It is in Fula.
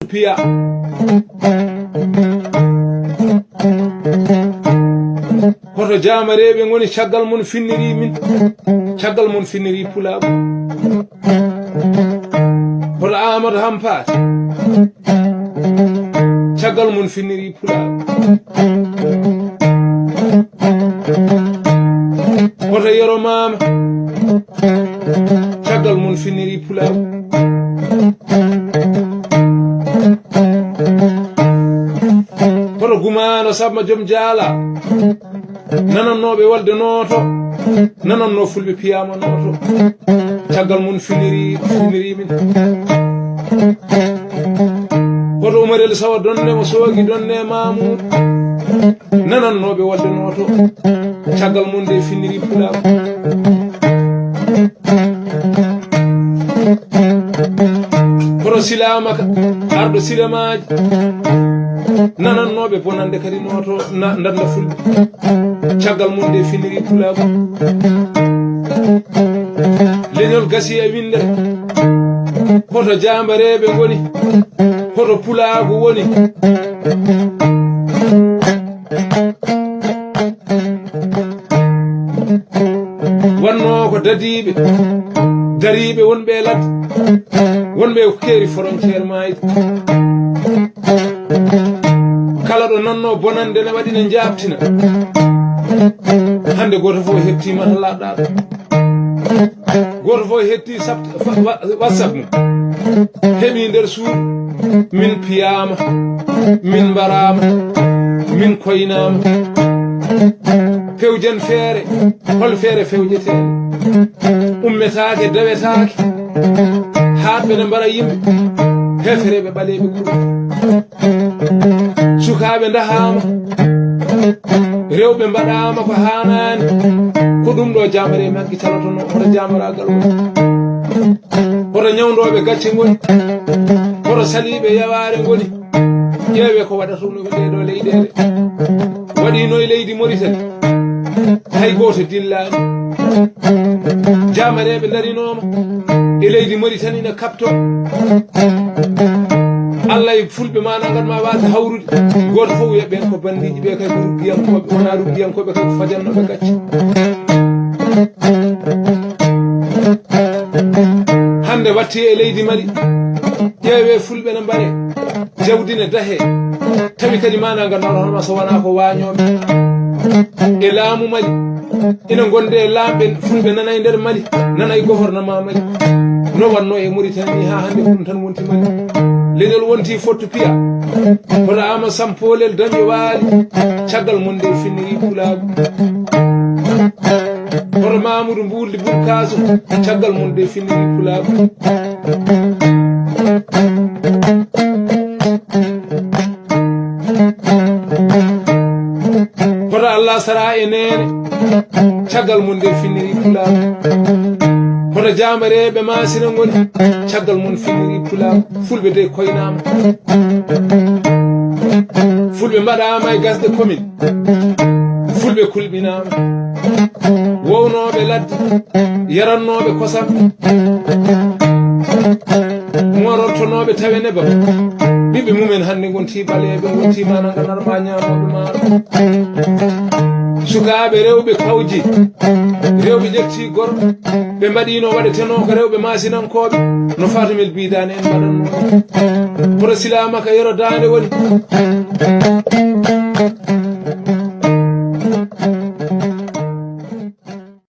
piya hoto jamareɓe goni caggal mun finniri min caggal mun finniri pulaɓe hoto Amadou Hampate caggal mun finniri pulaɓe hoto Yero Mama caggal mun finniri pulaɓe hoto Gumano Samba Joom Diala nanannoɓe walde nooto nananno fulɓe piyama nooto caggal mun finniri min hoto Umarel Sawa Donne mo soogi Donne Mamoudou nanannoɓe walde nooto caggal mun de finniri pulaɓe hoto Silamaka arɗo silamaji nanannoɓe bonande kadi nooto danda fulɓe caggal mun de finniri pulaɓe leñol gasi e windere hoto jambareɓe goni hoto pulagu woni wanno ko dadiɓe dariɓe wonɓe ladde wonɓe ko keeri frontiére maji kala ɗo nanno bonande ne waɗi ne jabtina hande goto fof hettima to laɗɗaɗo goto fof hetti whatsapp mum heeɓi nder suudu min piyama min mbarama min koynama fewjen feere hol feere fewjetede ummetake dawetake haɗɓe ne mbara yimɓe hefreɓe ɓaleɓe gurɓe sukaɓe dahama rewɓe mbaɗama ko hanani ko ɗum ɗo jamare maggi talotono hoto jamaragal woni hoto ñawdoɓe gacce goni hoto saliɓe yaware goni ƴeewe ko waɗata no ɗeɗo leyɗele waɗino e leydi Mauritanie hay goto dillani jamareɓe darinoma e leydi Mauritanie ne kapto Allah e fulɓe mana gadma wawde hawrude goto fof wiyaɓen ko bandiji ɓe kay ko ruggiyankoɓe wona ruggiyankoɓe kay ko fajannoɓe gacce hande watti e leydi Mali ƴeewe fulɓe ne mbaɗe jawdi ne dahe tawi kadi mana ganduɗa hono so wona ko wañoɓe e laamu Mali ina gonde e lamɓe fulɓe nana e nder Mali nana e gouvernement Mali no wanno e Mauritanie ha hande ko ɗum tan wonti Mali leñol wonti fottu piya hoto Ama Sampolel daño waali caggal mon nde finniri pulaɓe hoto Mamoudou Mbourdi Bourkaso caggal mon nde finniri pulaɓe hoto Allah Sara e Nene caggal mon nde finniri pulaɓe hoto jamareɓe masina goni caggal mon finniri pulaɓe fulɓe de koynama fulɓe mbaɗama e gasde commune fulɓe kulɓinama wownoɓe ladde yarannoɓe kosam morortonoɓe tawe nebam ɓiɓɓe mumen hande gonti ɓaleɓe gonti mana ganarma ñamoɓe maaro sukaɓe rewɓe kawji rewɓe ƴetti gorɓe ɓe mbaɗino waɗeteno ko rewɓe masinankoɓe no Fatumel Bidane en mbaɗanno hoto Silamaka Yero Dande woni